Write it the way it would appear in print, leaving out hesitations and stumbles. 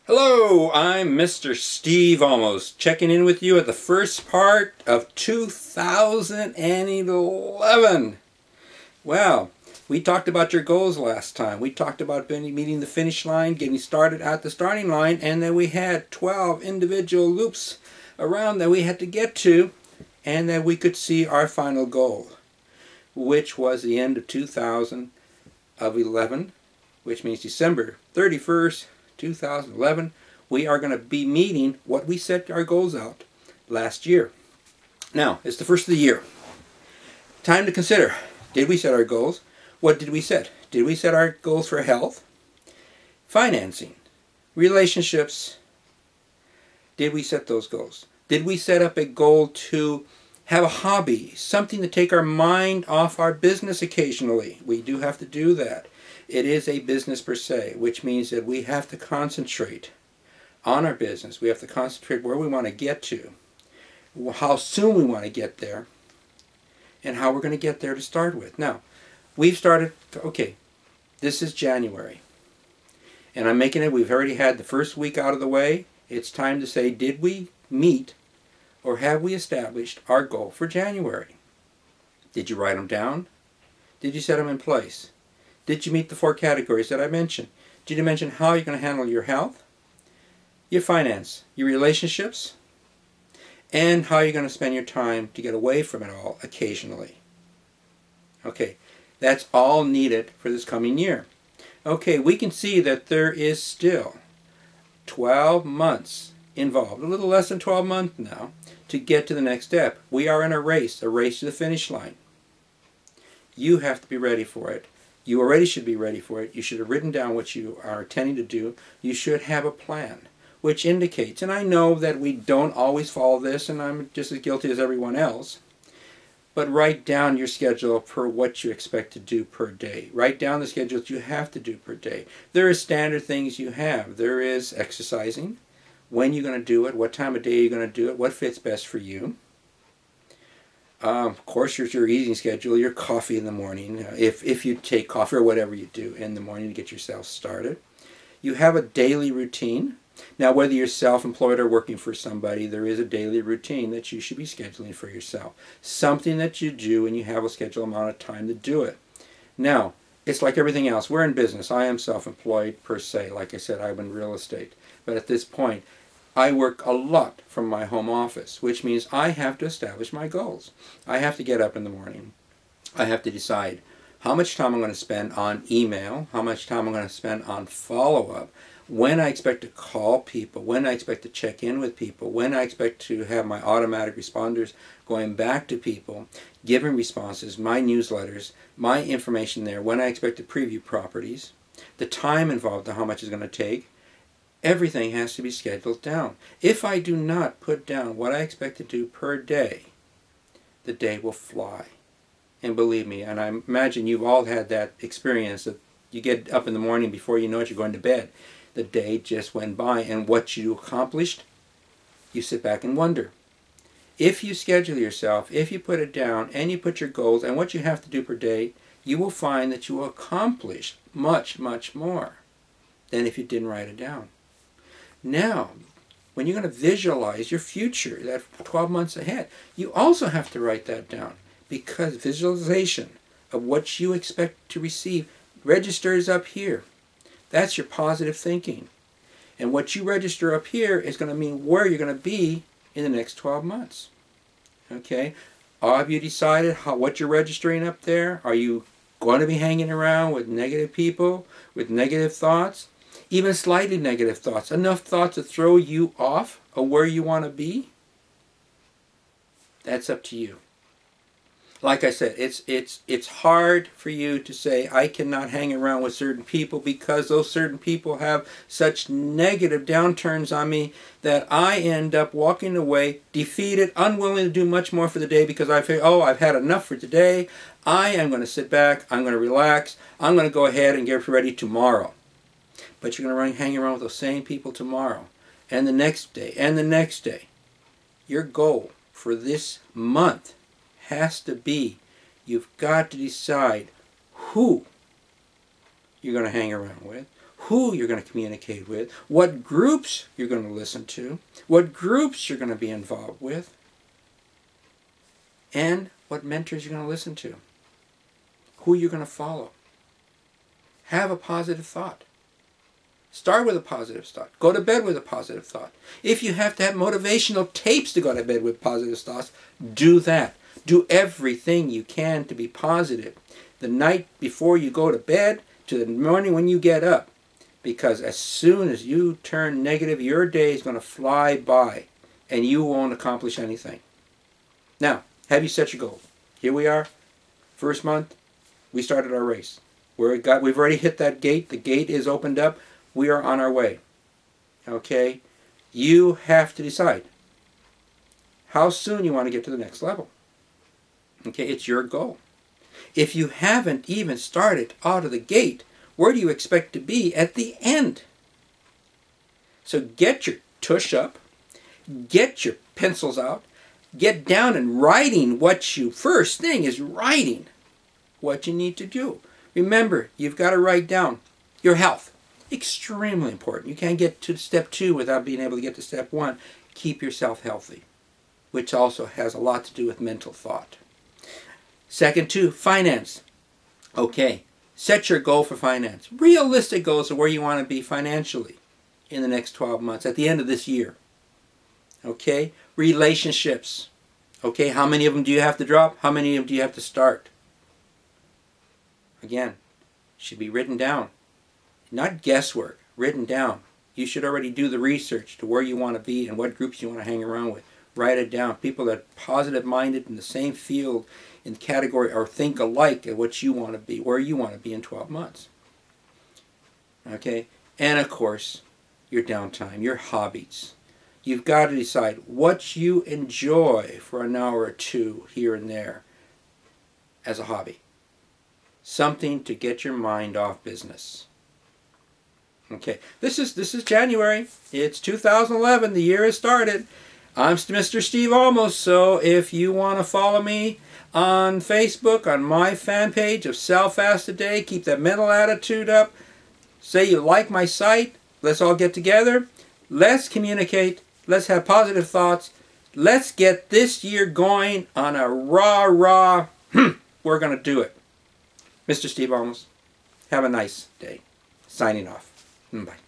Hello, I'm Mr. Steve Olmos, checking in with you at the first part of 2011. Well, we talked about your goals last time. We talked about meeting the finish line, getting started at the starting line, and then we had 12 individual loops around that we had to get to, and that we could see our final goal, which was the end of 2011, which means December 31st, 2011, we are going to be meeting what we set our goals out last year. Now, it's the first of the year. Time to consider, did we set our goals? What did we set? Did we set our goals for health, financing, relationships? Did we set those goals? Did we set up a goal to have a hobby, something to take our mind off our business occasionally? We do have to do that. It is a business per se, which means that we have to concentrate on our business. We have to concentrate where we want to get to, how soon we want to get there, and how we're going to get there to start with. Now, we've started, okay, this is January, and I'm making it, we've already had the first week out of the way. It's time to say, did we meet or have we established our goal for January? Did you write them down? Did you set them in place? Did you meet the 4 categories that I mentioned? Did you mention how you're going to handle your health, your finance, your relationships, and how you're going to spend your time to get away from it all occasionally? Okay, that's all needed for this coming year. Okay, we can see that there is still 12 months involved, a little less than 12 months now, to get to the next step. We are in a race to the finish line. You have to be ready for it. You already should be ready for it. You should have written down what you are intending to do. You should have a plan, which indicates, and I know that we don't always follow this, and I'm just as guilty as everyone else, but write down your schedule for what you expect to do per day. Write down the schedule that you have to do per day. There are standard things you have. There is exercising, when you're going to do it, what time of day you're going to do it, what fits best for you. Of course, your eating schedule, your coffee in the morning, if you take coffee or whatever you do in the morning to get yourself started. You have a daily routine. Now, whether you're self-employed or working for somebody, there is a daily routine that you should be scheduling for yourself. Something that you do and you have a scheduled amount of time to do it. Now, it's like everything else. We're in business. I am self-employed per se. Like I said, I'm in real estate. But at this point, I work a lot from my home office, which means I have to establish my goals. I have to get up in the morning. I have to decide how much time I'm going to spend on email, how much time I'm going to spend on follow-up, when I expect to call people, when I expect to check in with people, when I expect to have my automatic responders going back to people, giving responses, my newsletters, my information there, when I expect to preview properties, the time involved and how much it's going to take. Everything has to be scheduled down. If I do not put down what I expect to do per day, the day will fly. And believe me, and I imagine you've all had that experience that you get up in the morning before you know it, you're going to bed. The day just went by, and what you accomplished, you sit back and wonder. If you schedule yourself, if you put it down, and you put your goals and what you have to do per day, you will find that you will accomplish much, much more than if you didn't write it down. Now, when you're going to visualize your future, that 12 months ahead, you also have to write that down, because visualization of what you expect to receive registers up here. That's your positive thinking. And what you register up here is going to mean where you're going to be in the next 12 months. Okay? Have you decided what you're registering up there? Are you going to be hanging around with negative people, with negative thoughts? Even slightly negative thoughts, enough thoughts to throw you off of where you want to be? That's up to you. Like I said, it's hard for you to say, I cannot hang around with certain people because those certain people have such negative downturns on me that I end up walking away defeated, unwilling to do much more for the day because I feel, oh, I've had enough for today. I am going to sit back, I'm going to relax, I'm going to go ahead and get ready tomorrow. But you're going to hang around with those same people tomorrow, and the next day, and the next day. Your goal for this month has to be, you've got to decide who you're going to hang around with, who you're going to communicate with, what groups you're going to listen to, what groups you're going to be involved with, and what mentors you're going to listen to, who you're going to follow. Have a positive thought. Start with a positive thought. Go to bed with a positive thought. If you have to have motivational tapes to go to bed with positive thoughts, do that. Do everything you can to be positive. The night before you go to bed to the morning when you get up. Because as soon as you turn negative, your day is going to fly by and you won't accomplish anything. Now, have you set your goal? Here we are. First month, we started our race. We've already hit that gate. The gate is opened up. We are on our way. Okay? You have to decide how soon you want to get to the next level. Okay? It's your goal. If you haven't even started out of the gate, where do you expect to be at the end? So get your tush up. Get your pencils out. Get down and writing what you... First thing is writing what you need to do. Remember, you've got to write down your health. Extremely important. You can't get to step 2 without being able to get to step 1. Keep yourself healthy, which also has a lot to do with mental thought. Second 2, finance. Okay, set your goal for finance. Realistic goals of where you want to be financially in the next 12 months, at the end of this year. Okay, relationships. Okay, how many of them do you have to drop? How many of them do you have to start? Again, should be written down. Not guesswork, written down. You should already do the research to where you want to be and what groups you want to hang around with. Write it down. People that are positive-minded in the same field, in category, or think alike at what you want to be, where you want to be in 12 months. Okay? And of course, your downtime, your hobbies. You've got to decide what you enjoy for an hour or 2 here and there as a hobby. Something to get your mind off business. Okay, this is January. It's 2011. The year has started. I'm Mr. Steve Olmos, so if you want to follow me on Facebook, on my fan page of Sell Fast Today, keep that mental attitude up. Say you like my site. Let's all get together. Let's communicate. Let's have positive thoughts. Let's get this year going on a rah, we're going to do it. Mr. Steve Olmos, have a nice day. Signing off. Bye.